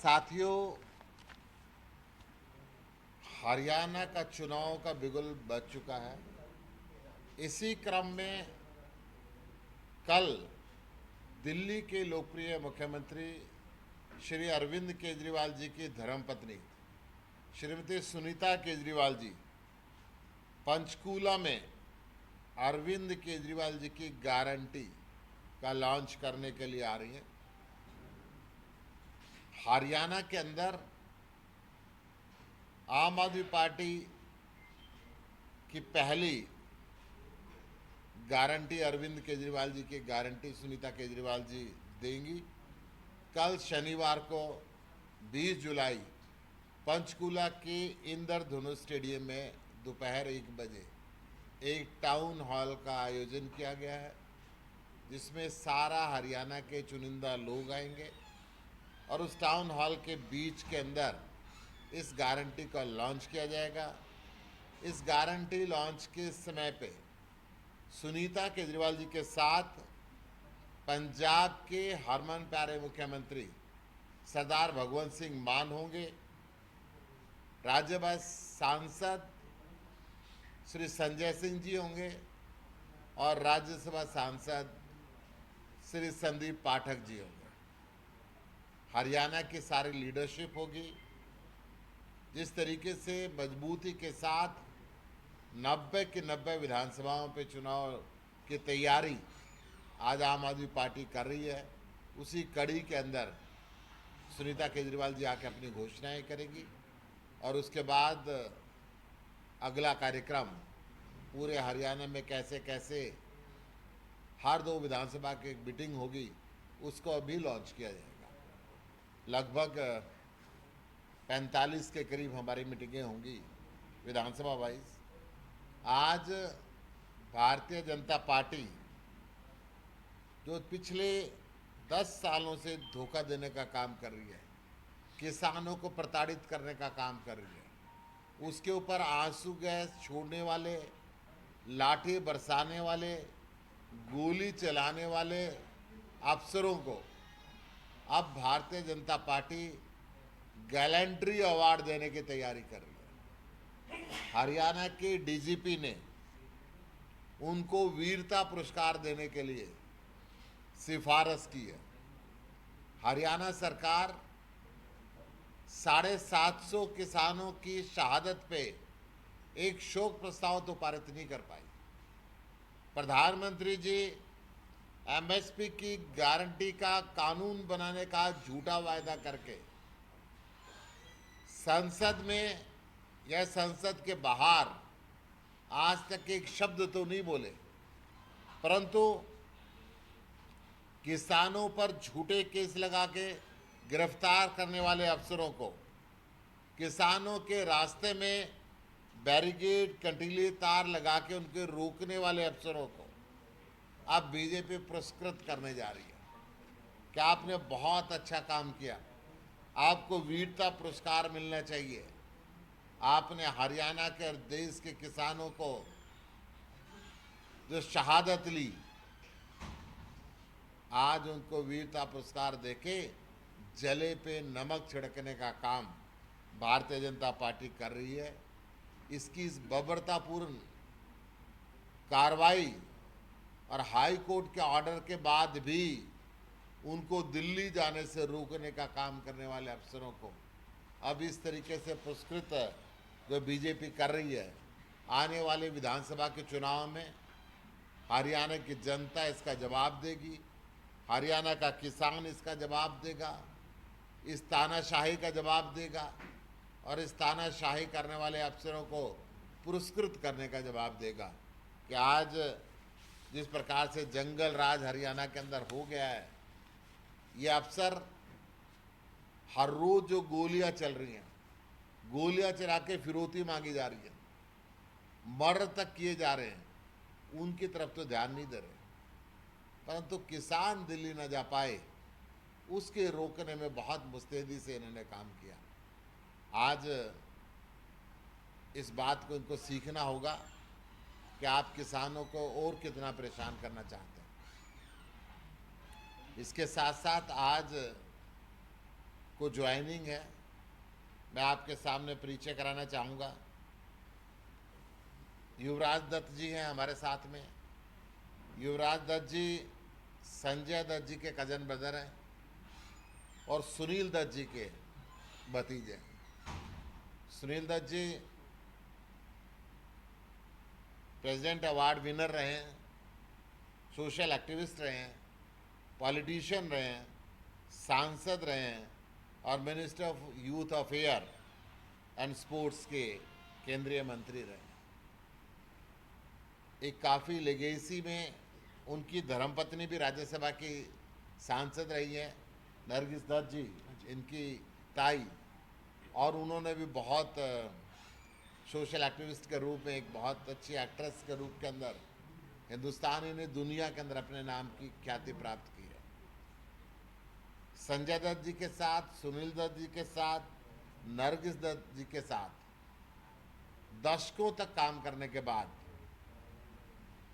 साथियों, हरियाणा का चुनाव का बिगुल बज चुका है। इसी क्रम में कल दिल्ली के लोकप्रिय मुख्यमंत्री श्री अरविंद केजरीवाल जी की धर्मपत्नी श्रीमती सुनीता केजरीवाल जी पंचकूला में अरविंद केजरीवाल जी की गारंटी का लॉन्च करने के लिए आ रही हैं। हरियाणा के अंदर आम आदमी पार्टी की पहली गारंटी अरविंद केजरीवाल जी की गारंटी सुनीता केजरीवाल जी देंगी। कल शनिवार को 20 जुलाई पंचकूला के इंद्रधनुष स्टेडियम में दोपहर 1 बजे एक टाउन हॉल का आयोजन किया गया है, जिसमें सारा हरियाणा के चुनिंदा लोग आएंगे और उस टाउन हॉल के बीच के अंदर इस गारंटी का लॉन्च किया जाएगा। इस गारंटी लॉन्च के समय पे सुनीता केजरीवाल जी के साथ पंजाब के हरमन प्यारे मुख्यमंत्री सरदार भगवंत सिंह मान होंगे, राज्यसभा सांसद श्री संजय सिंह जी होंगे और राज्यसभा सांसद श्री संदीप पाठक जी होंगे। हरियाणा की सारी लीडरशिप होगी। जिस तरीके से मजबूती के साथ 90 की 90 विधानसभाओं पे चुनाव की तैयारी आज आम आदमी पार्टी कर रही है, उसी कड़ी के अंदर सुनीता केजरीवाल जी आके अपनी घोषणाएं करेगी और उसके बाद अगला कार्यक्रम पूरे हरियाणा में कैसे कैसे हर 2 विधानसभा की एक मीटिंग होगी, उसको अभी लॉन्च किया जाएगा। लगभग 45 के करीब हमारी मीटिंगें होंगी विधानसभा वाइज। आज भारतीय जनता पार्टी जो पिछले 10 सालों से धोखा देने का काम कर रही है, किसानों को प्रताड़ित करने का काम कर रही है, उसके ऊपर आंसू गैस छोड़ने वाले, लाठी बरसाने वाले, गोली चलाने वाले अफसरों को अब Bharatiya Janata party gallantry award देने की तैयारी कर रही है। हरियाणा के डीजीपी ने उनको वीरता पुरस्कार देने के लिए सिफारिश की है। हरियाणा सरकार 750 किसानों की शहादत पे एक शोक प्रस्ताव तो पारित नहीं कर पाई। प्रधानमंत्री जी एमएसपी की गारंटी का कानून बनाने का झूठा वायदा करके संसद में या संसद के बाहर आज तक एक शब्द तो नहीं बोले, परंतु किसानों पर झूठे केस लगा के गिरफ्तार करने वाले अफसरों को, किसानों के रास्ते में बैरिकेड कंटीले तार लगा के उनके रोकने वाले अफसरों को अब बीजेपी पुरस्कृत करने जा रही है कि आपने बहुत अच्छा काम किया, आपको वीरता पुरस्कार मिलना चाहिए। आपने हरियाणा के और देश के किसानों को जो शहादत ली, आज उनको वीरता पुरस्कार देके जले पे नमक छिड़कने का काम भारतीय जनता पार्टी कर रही है। इसकी इस बर्बरतापूर्ण कार्रवाई और हाई कोर्ट के ऑर्डर के बाद भी उनको दिल्ली जाने से रोकने का काम करने वाले अफसरों को अब इस तरीके से पुरस्कृत जो बीजेपी कर रही है, आने वाले विधानसभा के चुनाव में हरियाणा की जनता इसका जवाब देगी, हरियाणा का किसान इसका जवाब देगा, इस तानाशाही का जवाब देगा और इस तानाशाही करने वाले अफसरों को पुरस्कृत करने का जवाब देगा कि आज जिस प्रकार से जंगल राज हरियाणा के अंदर हो गया है, ये अफसर हर रोज जो गोलियां चल रही हैं, गोलियां चला के फिरौती मांगी जा रही है, मर्डर तक किए जा रहे हैं, उनकी तरफ तो ध्यान नहीं दे रहे। परंतु किसान दिल्ली न जा पाए, उसके रोकने में बहुत मुस्तैदी से इन्होंने काम किया। आज इस बात को इनको सीखना होगा कि आप किसानों को और कितना परेशान करना चाहते हैं। इसके साथ साथ आज को ज्वाइनिंग है, मैं आपके सामने परिचय कराना चाहूँगा। युवराज दत्त जी हैं हमारे साथ में। युवराज दत्त जी संजय दत्त जी के कजन ब्रदर हैं और सुनील दत्त जी के भतीजे हैं। सुनील दत्त जी प्रेसिडेंट अवार्ड विनर रहे हैं, सोशल एक्टिविस्ट रहे हैं, पॉलिटिशियन रहे हैं, सांसद रहे हैं और minister of youth affair and sports के केंद्रीय मंत्री रहे। एक काफ़ी लेगेसी में उनकी धर्मपत्नी भी राज्यसभा की सांसद रही है, नरगिस दत्त जी, इनकी ताई, और उन्होंने भी बहुत सोशल एक्टिविस्ट के रूप में, एक बहुत अच्छी एक्ट्रेस के रूप के अंदर हिंदुस्तान ही नहीं दुनिया के अंदर अपने नाम की ख्याति प्राप्त की है। संजय दत्त जी के साथ, सुनील दत्त जी के साथ, नरगिस दत्त जी के साथ दशकों तक काम करने के बाद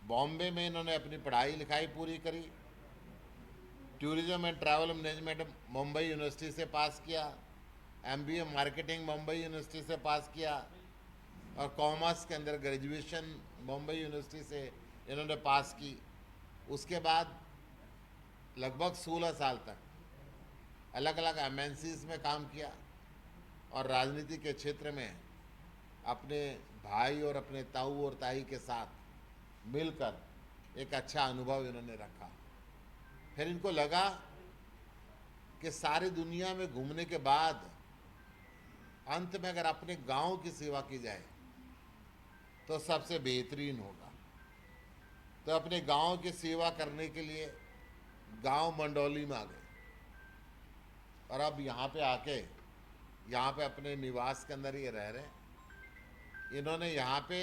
बॉम्बे में इन्होंने अपनी पढ़ाई लिखाई पूरी करी। Tourism and travel management Mumbai university से पास किया, एमबीए मार्केटिंग मुंबई यूनिवर्सिटी से पास किया और कॉमर्स के अंदर ग्रेजुएशन मुंबई यूनिवर्सिटी से इन्होंने पास की। उसके बाद लगभग 16 साल तक अलग अलग एमएनसीज में काम किया और राजनीति के क्षेत्र में अपने भाई और अपने ताऊ और ताई के साथ मिलकर एक अच्छा अनुभव इन्होंने रखा। फिर इनको लगा कि सारी दुनिया में घूमने के बाद अंत में अगर अपने गांव की सेवा की जाए तो सबसे बेहतरीन होगा। तो अपने गांव की सेवा करने के लिए गांव मंडौली में आ गए और अब यहाँ पे आके यहाँ पे अपने निवास के अंदर ये रह रहे हैं। इन्होंने यहाँ पे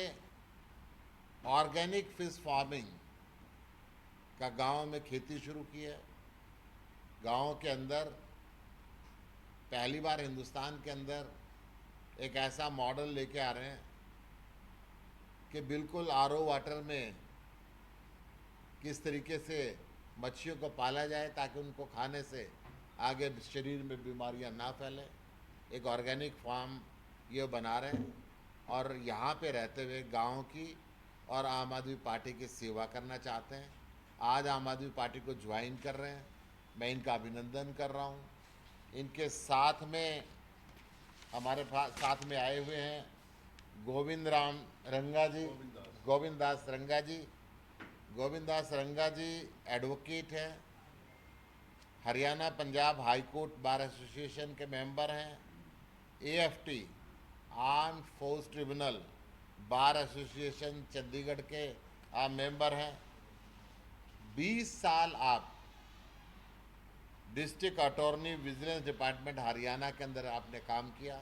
ऑर्गेनिक फिश फार्मिंग का गांव में खेती शुरू की है। गांव के अंदर पहली बार हिंदुस्तान के अंदर एक ऐसा मॉडल लेके आ रहे हैं कि बिल्कुल आरओ वाटर में किस तरीके से मच्छियों को पाला जाए ताकि उनको खाने से आगे शरीर में बीमारियां ना फैलें। एक ऑर्गेनिक फार्म ये बना रहे हैं और यहाँ पे रहते हुए गांव की और आम आदमी पार्टी की सेवा करना चाहते हैं। आज आम आदमी पार्टी को ज्वाइन कर रहे हैं, मैं इनका अभिनंदन कर रहा हूँ। इनके साथ में हमारे साथ में आए हुए हैं गोविंद दास रंगा जी। गोविंद दास रंगा जी एडवोकेट हैं, Haryana Punjab high court bar association के मेंबर हैं, AFT arm force tribunal bar association Chandigarh के आप मेंबर हैं। 20 साल आप district attorney vigilance department Haryana के अंदर आपने काम किया।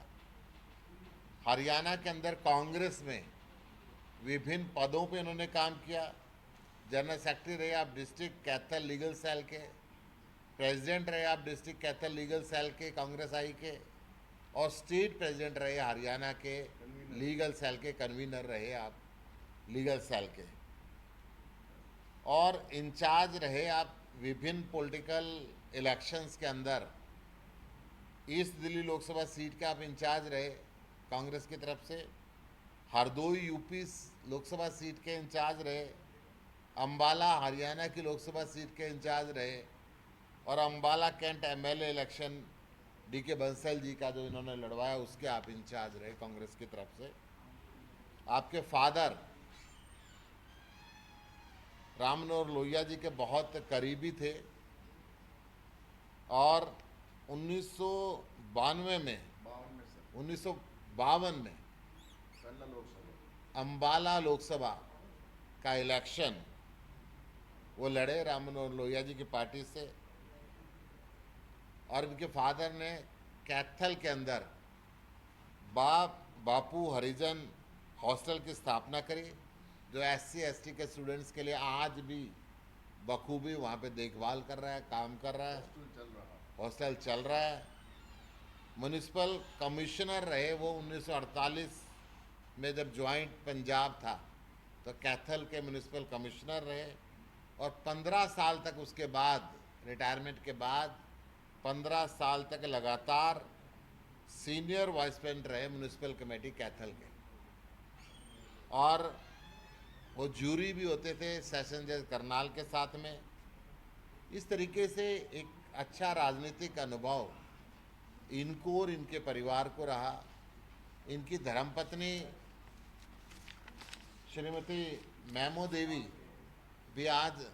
हरियाणा के अंदर कांग्रेस में विभिन्न पदों पे इन्होंने काम किया। जनरल सेक्रेटरी रहे आप डिस्ट्रिक्ट कैथल लीगल सेल के, प्रेसिडेंट रहे आप डिस्ट्रिक्ट कैथल लीगल सेल के कांग्रेस आई के, और स्टेट प्रेसिडेंट रहे हरियाणा के लीगल सेल के, कन्वीनर रहे आप लीगल सेल के, और इंचार्ज रहे आप विभिन्न पॉलिटिकल इलेक्शंस के अंदर। ईस्ट दिल्ली लोकसभा सीट के आप इंचार्ज रहे कांग्रेस की तरफ से, हरदोई यूपी लोकसभा सीट के इंचार्ज रहे, अंबाला हरियाणा की लोकसभा सीट के इंचार्ज रहे, और Ambala cantt MLA election D K Bansal ji का जो इन्होंने लड़वाया उसके आप इंचार्ज रहे कांग्रेस की तरफ से। आपके फादर राम मनोहर लोहिया जी के बहुत करीबी थे और 1952 में अंबाला लोकसभा का इलेक्शन वो लड़े राम मनोहर लोहिया जी की पार्टी से, और इनके फादर ने कैथल के अंदर बापू हरिजन हॉस्टल की स्थापना करी जो SC ST के स्टूडेंट्स के लिए आज भी बखूबी वहाँ पे देखभाल कर रहा है, काम कर रहा है, हॉस्टल चल रहा है। म्यूनिसिपल कमिश्नर रहे वो 1948 में जब जॉइंट पंजाब था तो कैथल के म्यूनिसिपल कमिश्नर रहे, और 15 साल तक उसके बाद रिटायरमेंट के बाद 15 साल तक लगातार सीनियर वाइस प्रेसिडेंट रहे म्यूनिसिपल कमेटी कैथल के, और वो जूरी भी होते थे सेशन जज करनाल के साथ में। इस तरीके से एक अच्छा राजनीतिक अनुभव इनको और इनके परिवार को रहा। इनकी धर्मपत्नी श्रीमती मैमो देवी भी आज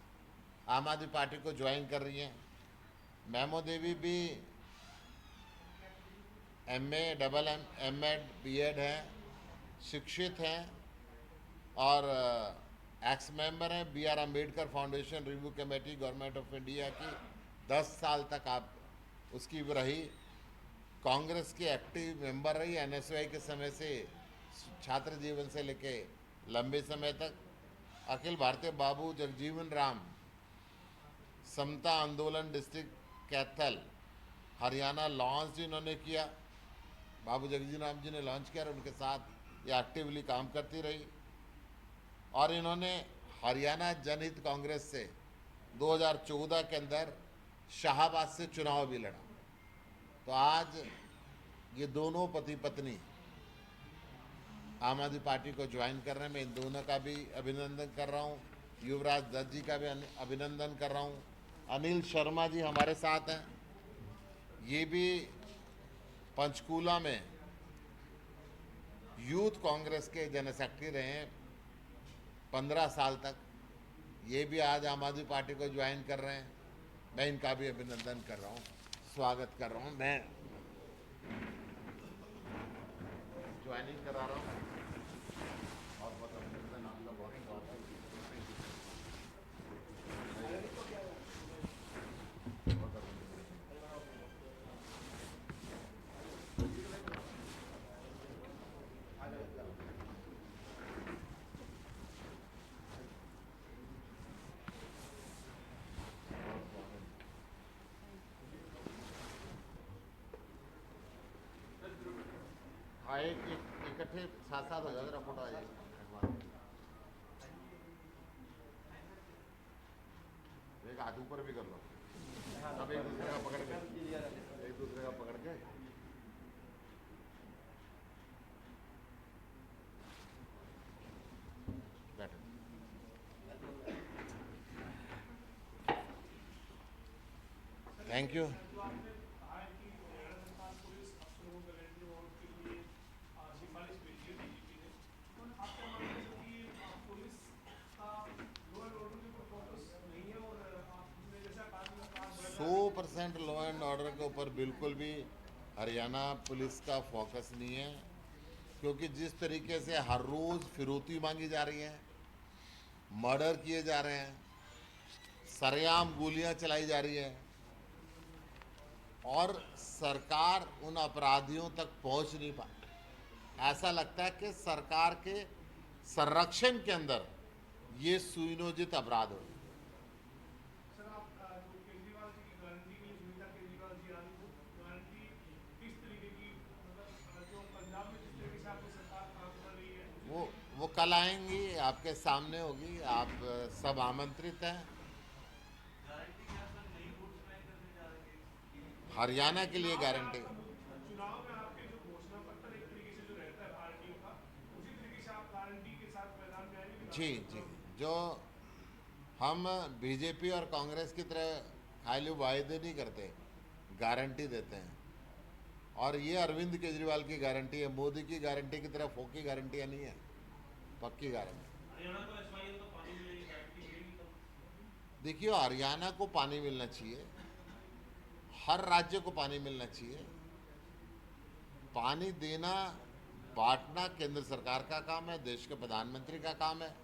आम आदमी पार्टी को ज्वाइन कर रही हैं। मैमो देवी भी MA, MAd, B.Ed हैं, शिक्षित हैं और एक्स मेंबर हैं BR Ambedkar foundation review committee government of India की। 10 साल तक आप उसकी रही। कांग्रेस की एक्टिव मेंबर रही NSY के समय से, छात्र जीवन से लेके लंबे समय तक। अखिल भारतीय बाबू जगजीवन राम समता आंदोलन डिस्ट्रिक्ट कैथल हरियाणा लॉन्च इन्होंने किया, बाबू जगजीवन राम जी ने लॉन्च किया और उनके साथ ये एक्टिवली काम करती रही। और इन्होंने हरियाणा जनहित कांग्रेस से 2014 के अंदर शाहबाद से चुनाव भी लड़ा। तो आज ये दोनों पति पत्नी आम आदमी पार्टी को ज्वाइन कर रहे हैं। मैं इन दोनों का भी अभिनंदन कर रहा हूँ, युवराज दत्त जी का भी अभिनंदन कर रहा हूँ। अनिल शर्मा जी हमारे साथ हैं, ये भी पंचकूला में यूथ कांग्रेस के जनरल सेक्रेटरी रहे हैं 15 साल तक। ये भी आज आम आदमी पार्टी को ज्वाइन कर रहे हैं। मैं इनका भी अभिनंदन कर रहा हूँ, स्वागत कर रहा हूँ। मैं ज्वाइनिंग करा रहा हूँ और अभिनंदन आपका बहुत बहुत हाँ, एक इकट्ठे साथ साथ हो जाए, जरा फोटो आ जाएगी। एक हाथ ऊपर भी कर लो, अब एक दूसरे का पकड़ के, एक दूसरे का पकड़ के। बैठो। Thank you. % Law and order के ऊपर बिल्कुल भी हरियाणा पुलिस का फोकस नहीं है, क्योंकि जिस तरीके से हर रोज़ फिरौती मांगी जा रही है, मर्डर किए जा रहे हैं, सरेआम गोलियां चलाई जा रही है और सरकार उन अपराधियों तक पहुंच नहीं पा, ऐसा लगता है कि सरकार के संरक्षण के अंदर ये सुनियोजित अपराध हो। वो कल आएंगी, आपके सामने होगी, आप सब आमंत्रित हैं। हरियाणा के लिए गारंटी। चुनाव में आपके जो घोषणा पत्र एक तरीके से जो रहता है पार्टियों का, उसी तरीके से आप गारंटी के साथ मैदान में आएंगे। जी जी, जो हम बीजेपी और कांग्रेस की तरह खाली वायदे नहीं करते, गारंटी देते हैं। और ये अरविंद केजरीवाल की गारंटी है, मोदी की गारंटी की तरह फोकी गारंटियाँ नहीं है, पक्की गारंटी। देखिए, हरियाणा को पानी मिलना चाहिए, हर राज्य को पानी मिलना चाहिए। पानी देना, बांटना केंद्र सरकार का काम है, देश के प्रधानमंत्री का काम है।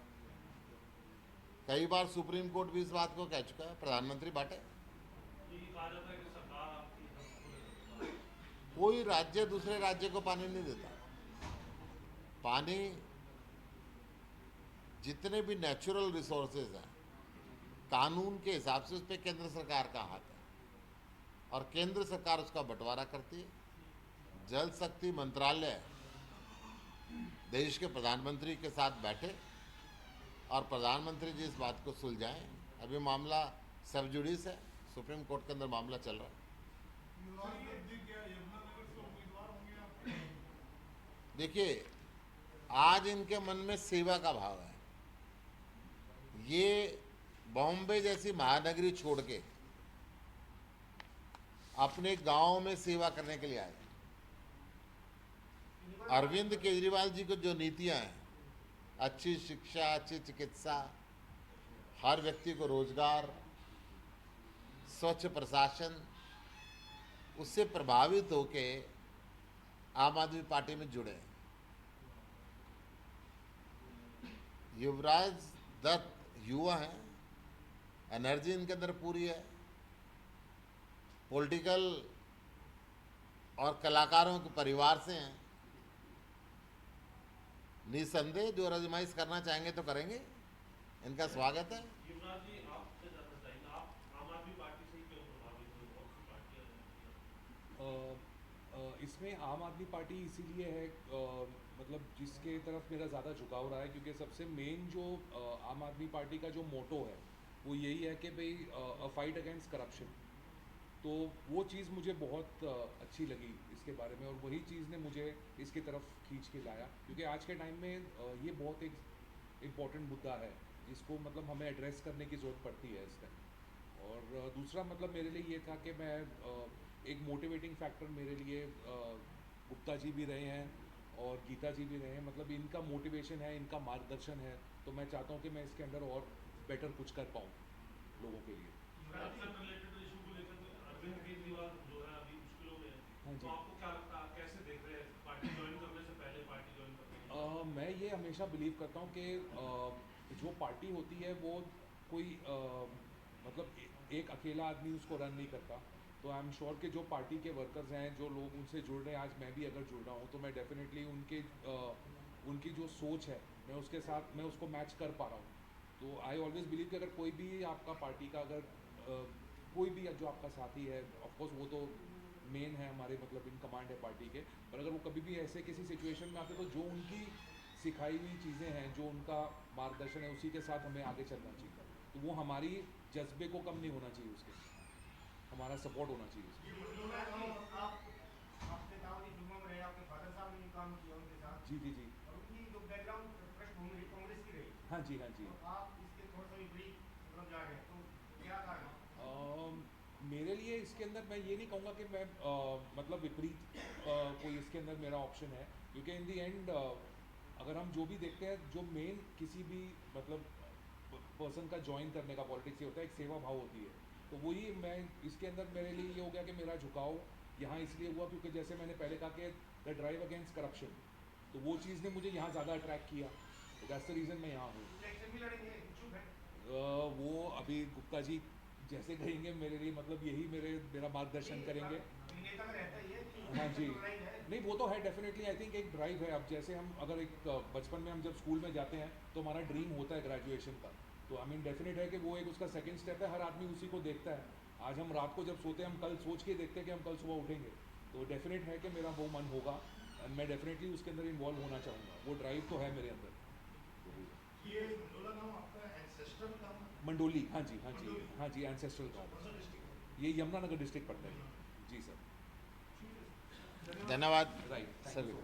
कई बार सुप्रीम कोर्ट भी इस बात को कह चुका है, प्रधानमंत्री बांटे। कोई राज्य दूसरे राज्य को पानी नहीं देता। पानी, जितने भी नेचुरल रिसोर्सेज हैं, कानून के हिसाब से उस पर केंद्र सरकार का हाथ है और केंद्र सरकार उसका बंटवारा करती है। जल शक्ति मंत्रालय देश के प्रधानमंत्री के साथ बैठे और प्रधानमंत्री जी इस बात को सुलझाएं। अभी मामला सब जुडिस है, सुप्रीम कोर्ट के अंदर मामला चल रहा है। देखिए, आज इनके मन में सेवा का भाव है। ये बॉम्बे जैसी महानगरी छोड़ के अपने गांव में सेवा करने के लिए आए। अरविंद केजरीवाल जी को जो नीतियां हैं, अच्छी शिक्षा, अच्छी चिकित्सा, हर व्यक्ति को रोजगार, स्वच्छ प्रशासन, उससे प्रभावित होके आम आदमी पार्टी में जुड़े। युवराज दत्त युवा हैं, एनर्जी इनके अंदर पूरी है, पॉलिटिकल और कलाकारों के परिवार से हैं। निसंदेह जो आजमाइश करना चाहेंगे तो करेंगे, इनका स्वागत है। युवराज जी, आपसे जानना चाहेंगे, आप आम आदमी पार्टी से ही क्यों प्रभावित हुए? बहुत सी पार्टियां हैं। इसमें आम आदमी पार्टी इसीलिए है, मतलब जिसके तरफ मेरा ज़्यादा झुकाव रहा है, क्योंकि सबसे मेन जो आम आदमी पार्टी का जो मोटो है वो यही है कि भाई अ फाइट अगेंस्ट करप्शन। तो वो चीज़ मुझे बहुत अच्छी लगी इसके बारे में, और वही चीज़ ने मुझे इसकी तरफ खींच के लाया, क्योंकि आज के टाइम में ये बहुत एक इम्पॉर्टेंट मुद्दा है जिसको मतलब हमें एड्रेस करने की ज़रूरत पड़ती है इस टाइम। और दूसरा मतलब मेरे लिए ये था कि मैं एक मोटिवेटिंग फैक्टर मेरे लिए गुप्ता जी भी रहे हैं और गीता जी भी रहे हैं। मतलब इनका मोटिवेशन है, इनका मार्गदर्शन है, तो मैं चाहता हूँ कि मैं इसके अंदर और बेटर कुछ कर पाऊँ लोगों के लिए। रिलेटेड इशू को लेकर अरविंद केजरीवाल जो है अभी मुश्किलों में है, हाँ तो जी। आपको क्या लगता है, आप कैसे देख रहे हैं पार्टी ज्वाइन करने से पहले, पार्टी ज्वाइन करने मैं ये हमेशा बिलीव करता हूँ कि जो पार्टी होती है वो कोई मतलब एक अकेला आदमी उसको रन नहीं करता। तो आई एम श्योर कि जो पार्टी के वर्कर्स हैं, जो लोग उनसे जुड़ रहे हैं, आज मैं भी अगर जुड़ रहा हूँ तो मैं डेफिनेटली उनकी जो सोच है मैं उसके साथ मैं उसको मैच कर पा रहा हूँ। तो आई ऑलवेज बिलीव कि अगर कोई भी आपका पार्टी का अगर कोई भी जो आपका साथी है, ऑफकोर्स वो तो मेन है हमारे मतलब इन कमांड है पार्टी के, पर अगर वो कभी भी ऐसे किसी सिचुएशन में आते तो जो उनकी सिखाई हुई चीज़ें हैं, जो उनका मार्गदर्शन है, उसी के साथ हमें आगे चलना चाहिए। तो वो हमारी जज्बे को कम नहीं होना चाहिए, उसके हमारा सपोर्ट होना चाहिए उसके। आपने कहा कि जुम्मन में रहे, आपके फादर साहब ने काम किया उनके साथ, जी जी जी। और उनकी जो बैकग्राउंड पृष्ठभूमि रही कांग्रेस की रही, हाँ जी हाँ जी। तो आप इसके थोड़ा सा विपरीत मतलब जा रहे हैं, तो क्या कारण है? मेरे लिए इसके अंदर मैं ये नहीं कहूँगा कि मैं मतलब विपरीत कोई इसके अंदर मेरा ऑप्शन है, क्योंकि इन दी एंड अगर हम जो भी देखते हैं, जो मेन किसी भी मतलब पर्सन का ज्वाइन करने का पॉलिटिक्स ये होता है, एक सेवा भाव होती है। तो वही मैं इसके अंदर मेरे लिए ये हो गया कि मेरा झुकाव यहाँ इसलिए हुआ क्योंकि जैसे मैंने पहले कहा कि द ड्राइव अगेंस्ट करप्शन, तो वो चीज़ ने मुझे यहाँ ज़्यादा अट्रैक्ट किया, तो दैट्स द रीज़न मैं यहाँ हूँ। इलेक्शन भी लड़ेंगे, इच्छुक है? वो अभी गुप्ता जी जैसे कहेंगे मेरे लिए, मतलब यही मेरा मार्गदर्शन करेंगे। नेता का रहता ही है कि हाँ जी, ड्राइव है। नहीं वो तो है डेफिनेटली, आई थिंक एक ड्राइव है। अब जैसे हम अगर एक बचपन में हम जब स्कूल में जाते हैं तो हमारा ड्रीम होता है ग्रेजुएशन का, तो आई मीन डेफिनेट है कि वो एक उसका सेकंड स्टेप है, हर आदमी उसी को देखता है। आज हम रात को जब सोते हैं हम कल सोच के देखते हैं कि हम कल सुबह उठेंगे, तो डेफिनेट है कि मेरा वो मन होगा, मैं डेफिनेटली उसके अंदर इन्वॉल्व होना चाहूँगा। वो ड्राइव तो है मेरे अंदर। ये मंडोला नाम आपका एंसेस्ट्रल नाम है? मंडोली, हाँ जी हाँ जी हाँ जी, एंसेस्ट्रल गाँव, कौन सा डिस्ट्रिक्ट? ये यमुनानगर डिस्ट्रिक्ट पड़ता है। जी सर। धन्यवाद राइट, सभी को।